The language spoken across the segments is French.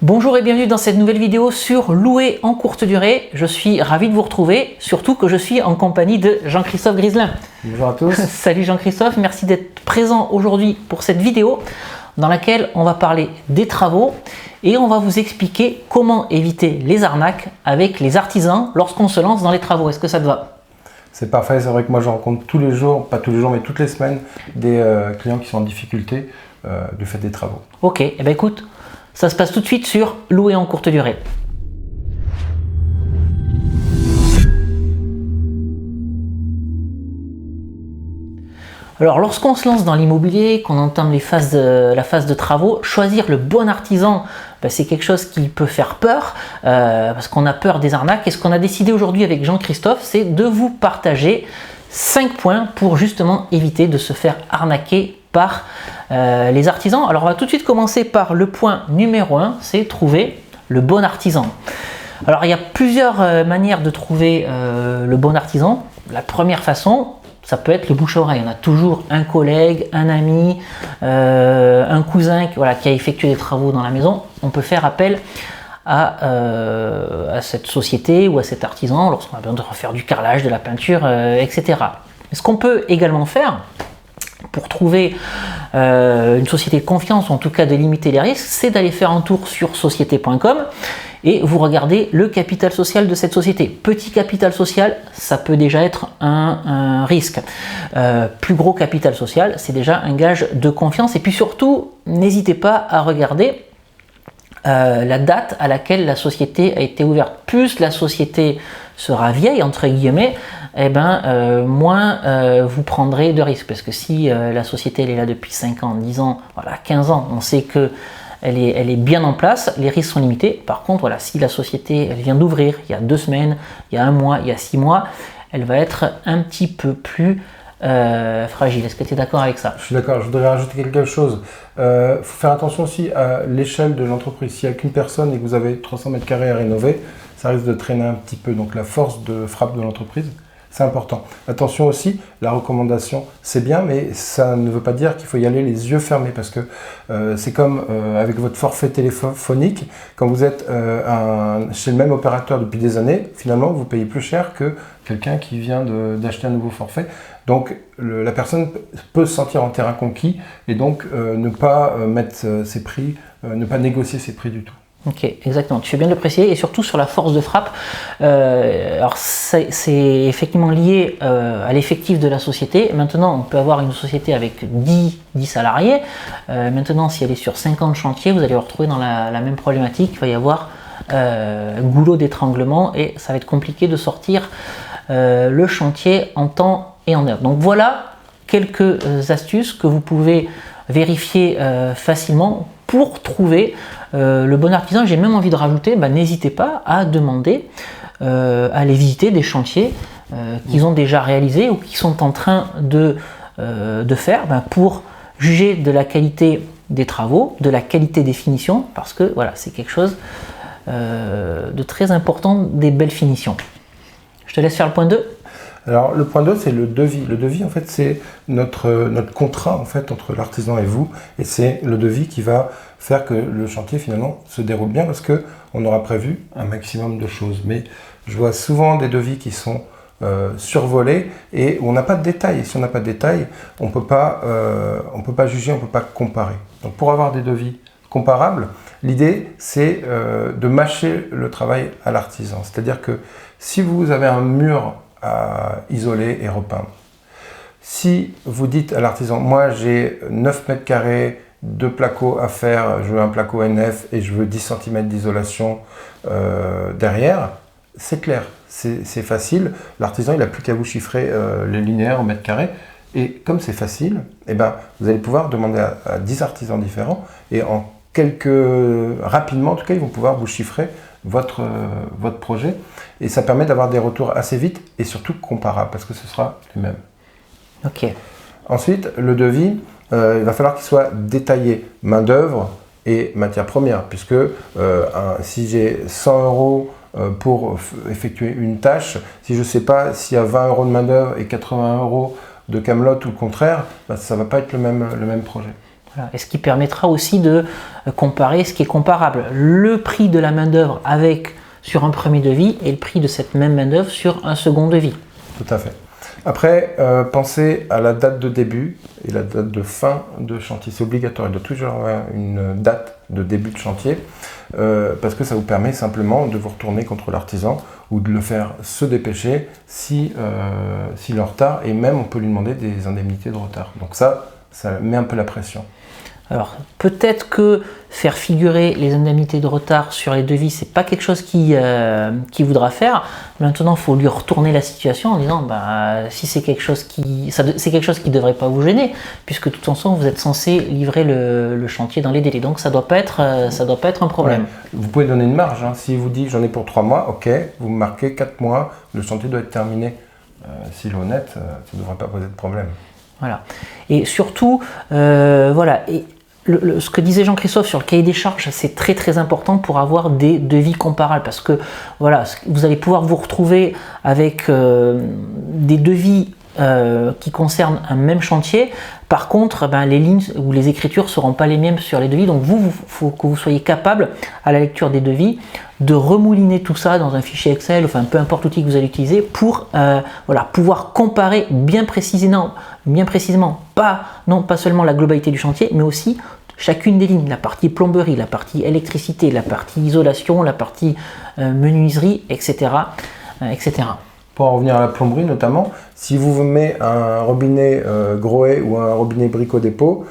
Bonjour et bienvenue dans cette nouvelle vidéo sur louer en courte durée. Je suis ravi de vous retrouver, surtout que je suis en compagnie de Jean-Christophe Griselin. Bonjour à tous. Salut Jean-Christophe, merci d'être présent aujourd'hui pour cette vidéo dans laquelle on va parler des travaux et on va vous expliquer comment éviter les arnaques avec les artisans lorsqu'on se lance dans les travaux. Est-ce que ça te va? C'est parfait, c'est vrai que moi je rencontre tous les jours, pas tous les jours mais toutes les semaines, des clients qui sont en difficulté du fait des travaux. Ok, et bien écoute, ça se passe tout de suite sur louer en courte durée. Alors lorsqu'on se lance dans l'immobilier, qu'on entame la phase de travaux, choisir le bon artisan, c'est quelque chose qui peut faire peur parce qu'on a peur des arnaques. Et ce qu'on a décidé aujourd'hui avec Jean-Christophe, c'est de vous partager 5 points pour justement éviter de se faire arnaquer par les artisans. Alors on va tout de suite commencer par le point numéro 1, c'est trouver le bon artisan. Alors il y a plusieurs manières de trouver le bon artisan. La première façon, ça peut être le bouche à oreille. On a toujours un collègue, un ami, un cousin qui a effectué des travaux dans la maison. On peut faire appel à cette société ou à cet artisan lorsqu'on a besoin de refaire du carrelage, de la peinture, etc. Ce qu'on peut également faire pour trouver une société de confiance, ou en tout cas de limiter les risques, c'est d'aller faire un tour sur société.com et vous regardez le capital social de cette société. Petit capital social, ça peut déjà être un risque. Plus gros capital social, c'est déjà un gage de confiance. Et puis surtout, n'hésitez pas à regarder la date à laquelle la société a été ouverte. Plus la société sera vieille, entre guillemets, moins vous prendrez de risques. Parce que si la société elle est là depuis 5 ans, 10 ans, 15 ans, on sait que elle est bien en place, les risques sont limités. Par contre, si la société elle vient d'ouvrir il y a 2 semaines, il y a 1 mois, il y a 6 mois, elle va être un petit peu plus fragile. Est-ce que tu es d'accord avec ça? Je suis d'accord, je voudrais rajouter quelque chose. Faut faire attention aussi à l'échelle de l'entreprise. S'il n'y a qu'une personne et que vous avez 300 mètres carrés à rénover, ça risque de traîner un petit peu. Donc la force de frappe de l'entreprise, c'est important. Attention aussi, la recommandation, c'est bien, mais ça ne veut pas dire qu'il faut y aller les yeux fermés, parce que c'est comme avec votre forfait téléphonique, quand vous êtes chez le même opérateur depuis des années, finalement, vous payez plus cher que quelqu'un qui vient d'acheter un nouveau forfait. Donc la personne peut se sentir en terrain conquis et donc ne pas mettre ses prix, ne pas négocier ses prix du tout. Ok, exactement. Tu fais bien de le préciser et surtout sur la force de frappe. Alors c'est effectivement lié à l'effectif de la société. Maintenant, on peut avoir une société avec 10 salariés. Maintenant, si elle est sur 50 chantiers, vous allez vous retrouver dans la même problématique. Il va y avoir goulot d'étranglement et ça va être compliqué de sortir le chantier en temps et en heure. Donc voilà quelques astuces que vous pouvez vérifier facilement pour trouver le bon artisan. J'ai même envie de rajouter, n'hésitez pas à demander à aller visiter des chantiers qu'ils ont déjà réalisés ou qui sont en train de faire pour juger de la qualité des travaux, de la qualité des finitions, parce que c'est quelque chose de très important, des belles finitions. Je te laisse faire le point 2. Alors le point 2, c'est le devis. Le devis, en fait, c'est notre contrat en fait, entre l'artisan et vous. Et c'est le devis qui va faire que le chantier, finalement, se déroule bien parce qu'on aura prévu un maximum de choses. Mais je vois souvent des devis qui sont survolés et où on n'a pas de détails. Et si on n'a pas de détails, on ne peut pas juger, on ne peut pas comparer. Donc pour avoir des devis comparables, l'idée, c'est de mâcher le travail à l'artisan. C'est-à-dire que si vous avez un mur à isoler et repeindre. Si vous dites à l'artisan, moi j'ai 9 mètres carrés de placo à faire, je veux un placo NF et je veux 10 cm d'isolation derrière, c'est clair, c'est facile. L'artisan, il n'a plus qu'à vous chiffrer les linéaires au mètre carré. Et comme c'est facile, vous allez pouvoir demander à 10 artisans différents et rapidement, en tout cas, ils vont pouvoir vous chiffrer votre projet et ça permet d'avoir des retours assez vite et surtout comparables parce que ce sera les mêmes. Ok. Ensuite, le devis, il va falloir qu'il soit détaillé main d'œuvre et matière première, puisque si j'ai 100 euros pour effectuer une tâche, si je ne sais pas s'il y a 20 euros de main d'œuvre et 80 euros de camelote ou le contraire, ça ne va pas être le même projet. Voilà. Et ce qui permettra aussi de comparer ce qui est comparable. Le prix de la main-d'œuvre sur un premier devis et le prix de cette même main-d'œuvre sur un second devis. Tout à fait. Après, pensez à la date de début et la date de fin de chantier. C'est obligatoire, il doit toujours avoir une date de début de chantier parce que ça vous permet simplement de vous retourner contre l'artisan ou de le faire se dépêcher s'il est en retard, et même on peut lui demander des indemnités de retard. Donc ça met un peu la pression. Alors peut-être que faire figurer les indemnités de retard sur les devis, c'est pas quelque chose qu'il voudra faire. Maintenant, il faut lui retourner la situation en disant si c'est quelque chose qui devrait pas vous gêner, puisque de toute façon vous êtes censé livrer le chantier dans les délais. Donc ça doit pas être un problème. Ouais. Vous pouvez donner une marge. S'il vous dit j'en ai pour 3 mois, ok, vous marquez 4 mois, le chantier doit être terminé. S'il est honnête, ça ne devrait pas poser de problème. Voilà. Et surtout, ce que disait Jean-Christophe sur le cahier des charges, c'est très très important pour avoir des devis comparables, parce que voilà, vous allez pouvoir vous retrouver avec des devis qui concernent un même chantier. Par contre, les lignes ou les écritures ne seront pas les mêmes sur les devis, donc il faut que vous soyez capable, à la lecture des devis, de remouliner tout ça dans un fichier Excel, enfin peu importe l'outil que vous allez utiliser, pour pouvoir comparer bien précisément, pas seulement la globalité du chantier, mais aussi chacune des lignes, la partie plomberie, la partie électricité, la partie isolation, la partie menuiserie, etc., etc. Pour en revenir à la plomberie notamment, si vous mettez un robinet Grohe ou un robinet Brico Dépôt,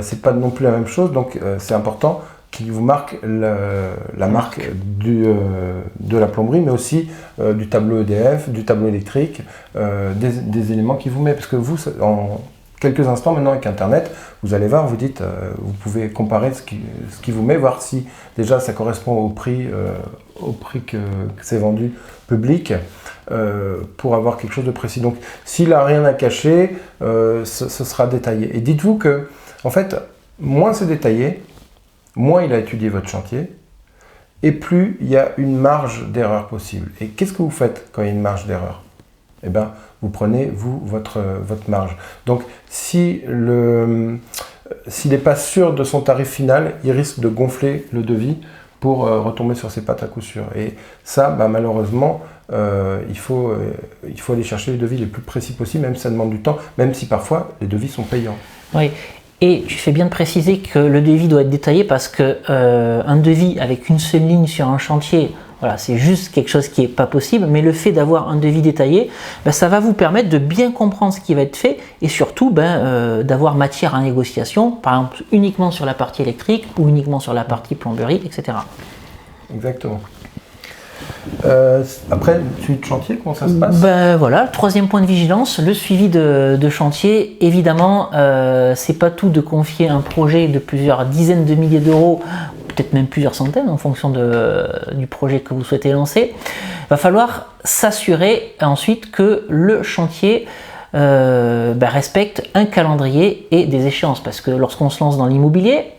c'est pas non plus la même chose, donc c'est important qu'il vous marque la marque de la plomberie, mais aussi du tableau EDF, du tableau électrique, des éléments qu'il vous met, parce que vous, en quelques instants maintenant avec Internet, vous allez voir, vous dites, vous pouvez comparer ce qui vous met, voir si déjà ça correspond au prix que c'est vendu public, pour avoir quelque chose de précis. Donc s'il n'a rien à cacher, ce sera détaillé. Et dites-vous que, en fait, moins c'est détaillé, moins il a étudié votre chantier, et plus il y a une marge d'erreur possible. Et qu'est-ce que vous faites quand il y a une marge d'erreur ? Eh bien, vous prenez, votre marge. Donc, s'il n'est pas sûr de son tarif final, il risque de gonfler le devis pour retomber sur ses pattes à coup sûr. Et ça, malheureusement, il faut aller chercher les devis les plus précis possibles, même si ça demande du temps, même si parfois les devis sont payants. Oui. Et tu fais bien de préciser que le devis doit être détaillé, parce que un devis avec une seule ligne sur un chantier, voilà, c'est juste quelque chose qui n'est pas possible, mais le fait d'avoir un devis détaillé, ça va vous permettre de bien comprendre ce qui va être fait, et surtout d'avoir matière à négociation, par exemple uniquement sur la partie électrique ou uniquement sur la partie plomberie, etc. Exactement. Après, suivi de chantier, comment ça se passe ? Voilà, troisième point de vigilance, le suivi de chantier. Évidemment, c'est pas tout de confier un projet de plusieurs dizaines de milliers d'euros, peut-être même plusieurs centaines en fonction du projet que vous souhaitez lancer. Il va falloir s'assurer ensuite que le chantier respecte un calendrier et des échéances, parce que lorsqu'on se lance dans l'immobilier,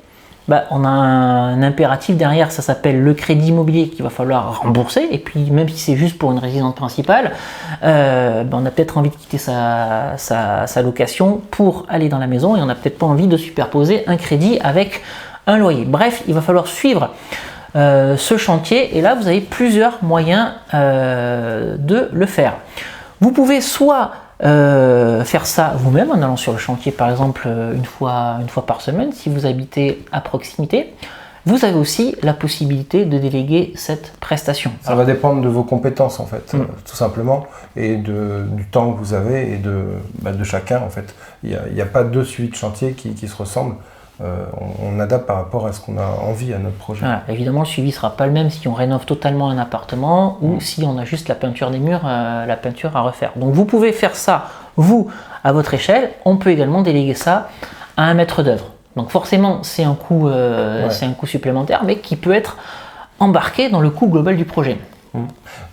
on a un impératif derrière, ça s'appelle le crédit immobilier qu'il va falloir rembourser, et puis même si c'est juste pour une résidence principale, on a peut-être envie de quitter sa location pour aller dans la maison, et on n'a peut-être pas envie de superposer un crédit avec un loyer. Bref, il va falloir suivre ce chantier, et là vous avez plusieurs moyens de le faire. Vous pouvez soit faire ça vous-même en allant sur le chantier, par exemple une fois par semaine si vous habitez à proximité. Vous avez aussi la possibilité de déléguer cette prestation. Ça va dépendre de vos compétences en fait, tout simplement, et du temps que vous avez et de chacun en fait. Il n'y a pas deux suivis de chantier qui se ressemblent. On adapte par rapport à ce qu'on a envie à notre projet. Voilà, évidemment, le suivi ne sera pas le même si on rénove totalement un appartement ou si on a juste la peinture des murs, la peinture à refaire. Donc vous pouvez faire ça, vous, à votre échelle. On peut également déléguer ça à un maître d'œuvre. Donc forcément, c'est un coût supplémentaire, mais qui peut être embarqué dans le coût global du projet.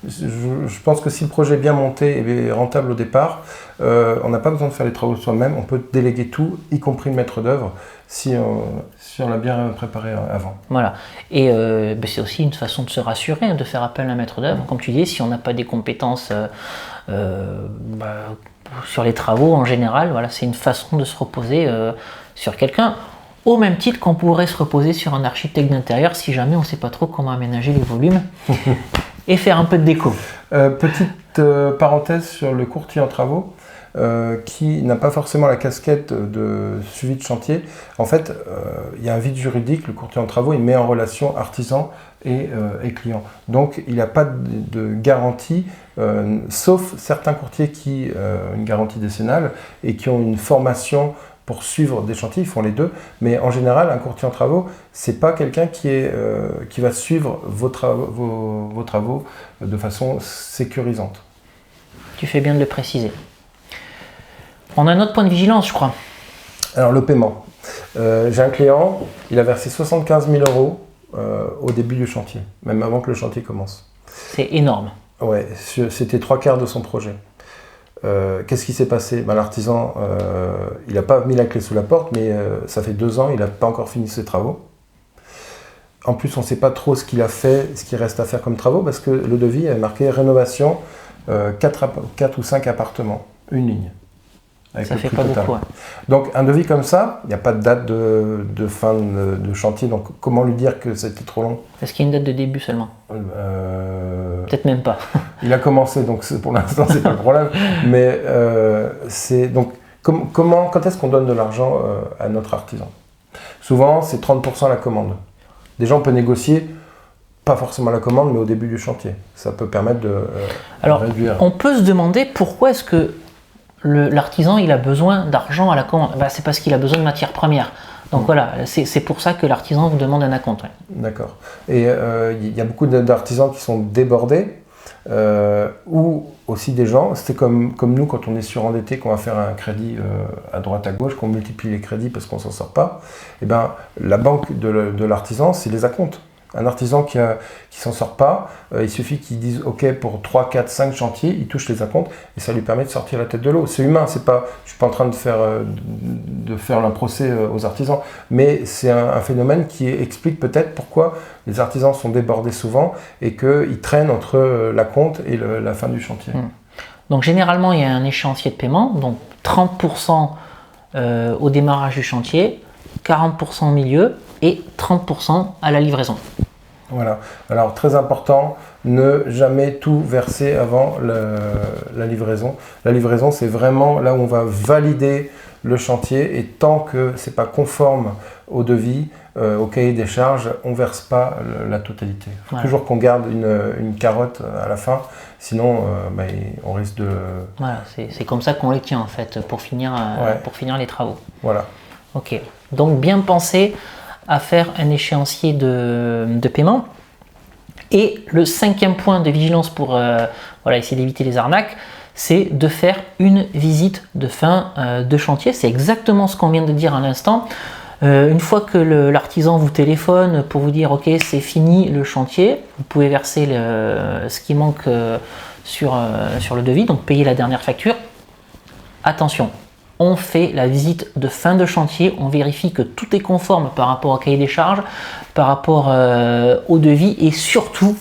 Je pense que si le projet est bien monté et rentable au départ, on n'a pas besoin de faire les travaux soi-même, on peut déléguer tout, y compris le maître d'œuvre, si on l'a bien préparé avant. Voilà, et c'est aussi une façon de se rassurer, de faire appel à un maître d'œuvre. Comme tu dis, si on n'a pas des compétences sur les travaux en général, voilà, c'est une façon de se reposer sur quelqu'un. au même titre qu'on pourrait se reposer sur un architecte d'intérieur si jamais on ne sait pas trop comment aménager les volumes et faire un peu de déco. Petite parenthèse sur le courtier en travaux. Qui n'a pas forcément la casquette de suivi de chantier. En fait, il y a un vide juridique, le courtier en travaux, il met en relation artisan et client. Donc, il n'a pas de garantie, sauf certains courtiers qui ont une garantie décennale et qui ont une formation pour suivre des chantiers, ils font les deux. Mais en général, un courtier en travaux, c'est pas quelqu'un qui va suivre vos travaux de façon sécurisante. Tu fais bien de le préciser. On a un autre point de vigilance, je crois. Alors, le paiement. J'ai un client, il a versé 75 000 € au début du chantier, même avant que le chantier commence. C'est énorme. Ouais, c'était 3/4 de son projet. Qu'est-ce qui s'est passé? L'artisan, il n'a pas mis la clé sous la porte, mais ça fait 2 ans, il n'a pas encore fini ses travaux. En plus, on ne sait pas trop ce qu'il a fait, ce qu'il reste à faire comme travaux, parce que le devis avait marqué rénovation 4 ou 5 appartements, une ligne. Ça fait pas beaucoup. Ouais. Donc un devis comme ça, il n'y a pas de date de fin de chantier, donc comment lui dire que c'était trop long? Est-ce qu'il y a une date de début seulement? Peut-être même pas. Il a commencé, donc pour l'instant c'est pas le problème. Mais c'est donc quand est-ce qu'on donne de l'argent à notre artisan? Souvent c'est 30% la commande. Déjà on peut négocier, pas forcément la commande, mais au début du chantier. Ça peut permettre de réduire. On peut se demander pourquoi est-ce que l'artisan il a besoin d'argent à la commande. C'est parce qu'il a besoin de matières premières. Donc voilà, c'est pour ça que l'artisan vous demande un acompte. Ouais. D'accord. Et il y a beaucoup d'artisans qui sont débordés, ou aussi des gens, c'est comme nous quand on est surendetté, qu'on va faire un crédit à droite à gauche, qu'on multiplie les crédits parce qu'on ne s'en sort pas, et ben, la banque de l'artisan, c'est les acomptes. Un artisan qui s'en sort pas, il suffit qu'il dise OK pour 3, 4, 5 chantiers, il touche les acomptes et ça lui permet de sortir la tête de l'eau. C'est humain, je ne suis pas en train de faire un procès aux artisans, mais c'est un phénomène qui explique peut-être pourquoi les artisans sont débordés souvent et qu'ils traînent entre l'acompte et la fin du chantier. Donc généralement, il y a un échéancier de paiement, donc 30% au démarrage du chantier, 40% au milieu et 30% à la livraison. Voilà. Alors très important, ne jamais tout verser avant la livraison. La livraison, c'est vraiment là où on va valider le chantier et tant que c'est pas conforme au devis, au cahier des charges, on verse pas la totalité. Il faut toujours qu'on garde une carotte à la fin, sinon on risque de... Voilà, c'est comme ça qu'on les tient en fait, pour finir les travaux. Voilà. Ok, donc bien penser à faire un échéancier de paiement. Et le 5e point de vigilance pour essayer d'éviter les arnaques, c'est de faire une visite de fin de chantier. C'est exactement ce qu'on vient de dire à l'instant. Une fois que l'artisan vous téléphone pour vous dire ok, c'est fini le chantier, vous pouvez verser ce qui manque sur le devis, donc payer la dernière facture. Attention, on fait la visite de fin de chantier, on vérifie que tout est conforme par rapport au cahier des charges, par rapport au devis et surtout,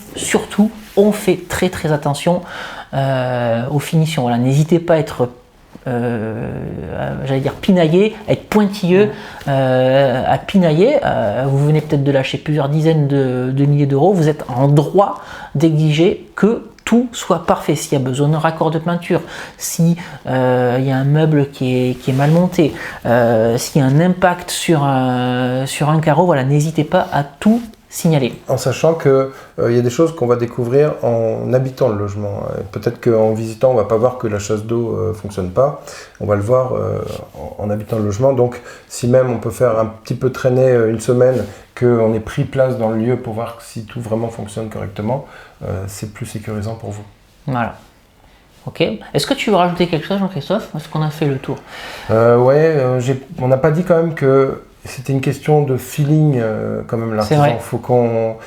on fait très très attention aux finitions. Voilà, n'hésitez pas à être pinaillé, à être pointilleux, à pinailler. Vous venez peut-être de lâcher plusieurs dizaines de milliers d'euros, vous êtes en droit d'exiger que tout soit parfait. S'il y a besoin d'un raccord de peinture, si y a un meuble qui est mal monté, s'il y a un impact sur un carreau, voilà, n'hésitez pas à tout signaler. En sachant qu'il y a des choses qu'on va découvrir en habitant le logement. Peut-être qu'en visitant, on ne va pas voir que la chasse d'eau ne fonctionne pas. On va le voir en habitant le logement. Donc, si même on peut faire un petit peu traîner une semaine, qu'on ait pris place dans le lieu pour voir si tout vraiment fonctionne correctement, c'est plus sécurisant pour vous. Voilà. Ok. Est-ce que tu veux rajouter quelque chose, Jean-Christophe? Est-ce qu'on a fait le tour? On n'a pas dit quand même que c'était une question de feeling quand même l'artisan. C'est vrai. Faut qu'on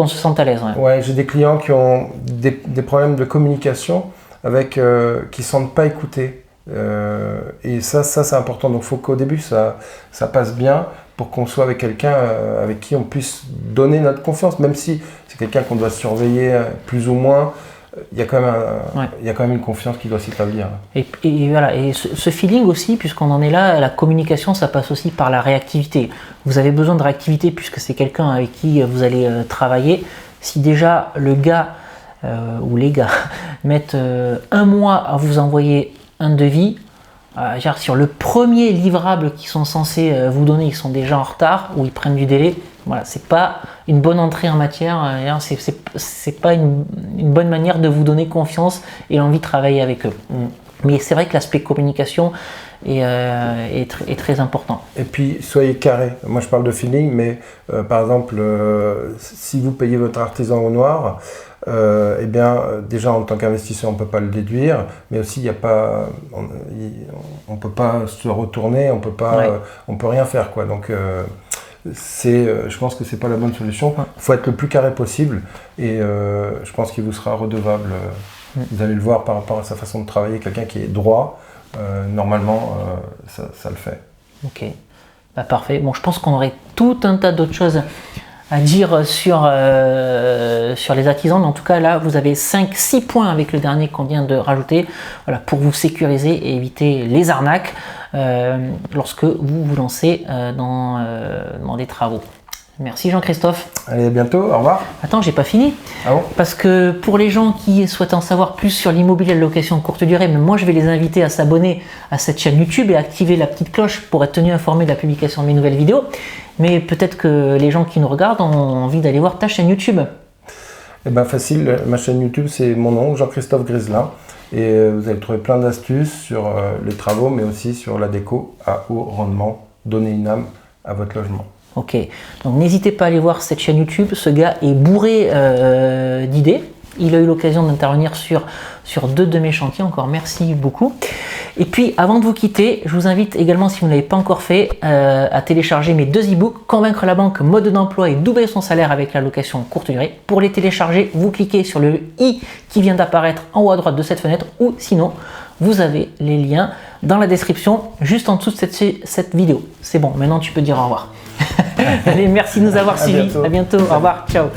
se sente à l'aise. Ouais, j'ai des clients qui ont des problèmes de communication qui ne se sentent pas écoutés. Et ça c'est important. Donc il faut qu'au début ça passe bien pour qu'on soit avec quelqu'un avec qui on puisse donner notre confiance, même si c'est quelqu'un qu'on doit surveiller plus ou moins. il y a quand même une confiance qui doit s'établir. Et voilà, et ce feeling aussi, puisqu'on en est là, la communication, ça passe aussi par la réactivité. Vous avez besoin de réactivité puisque c'est quelqu'un avec qui vous allez travailler. Si déjà le gars ou les gars mettent 1 mois à vous envoyer un devis, sur le premier livrable qu'ils sont censés vous donner, ils sont déjà en retard ou ils prennent du délai. Voilà, c'est pas une bonne entrée en matière, c'est pas une bonne manière de vous donner confiance et l'envie de travailler avec eux. Mais c'est vrai que l'aspect communication est très important. Et puis soyez carré. Moi je parle de feeling, mais par exemple, si vous payez votre artisan au noir, eh bien, déjà en tant qu'investisseur on ne peut pas le déduire, mais aussi on ne peut pas se retourner, on peut rien faire, quoi. Donc je pense que c'est pas la bonne solution. Il faut être le plus carré possible et je pense qu'il vous sera redevable. Vous allez le voir par rapport à sa façon de travailler. Quelqu'un qui est droit, normalement ça le fait. Ok, parfait. Bon, je pense qu'on aurait tout un tas d'autres choses à dire sur les artisans, mais en tout cas là vous avez 5-6 points avec le dernier qu'on vient de rajouter, voilà, pour vous sécuriser et éviter les arnaques lorsque vous vous lancez dans des travaux. Merci Jean-Christophe. Allez, à bientôt, au revoir. Attends, j'ai pas fini. Ah bon ? Parce que pour les gens qui souhaitent en savoir plus sur l'immobilier de location courte durée, mais moi je vais les inviter à s'abonner à cette chaîne YouTube et à activer la petite cloche pour être tenu informé de la publication de mes nouvelles vidéos. Mais peut-être que les gens qui nous regardent ont envie d'aller voir ta chaîne YouTube. Eh bien facile, ma chaîne YouTube c'est mon nom, Jean-Christophe Griselin. Et vous allez trouver plein d'astuces sur les travaux, mais aussi sur la déco à haut rendement. Donner une âme à votre logement. Ok, donc n'hésitez pas à aller voir cette chaîne YouTube. Ce gars est bourré d'idées. Il a eu l'occasion d'intervenir sur 2 de mes chantiers. Encore merci beaucoup. Et puis avant de vous quitter, je vous invite également, si vous ne l'avez pas encore fait, à télécharger mes 2 e-books, Convaincre la banque, mode d'emploi et doubler son salaire avec la location courte durée. Pour les télécharger, vous cliquez sur le i qui vient d'apparaître en haut à droite de cette fenêtre, ou sinon vous avez les liens dans la description juste en dessous de cette vidéo. C'est bon, maintenant tu peux dire au revoir. Allez, merci de nous avoir suivis. À bientôt. Au revoir. Ciao.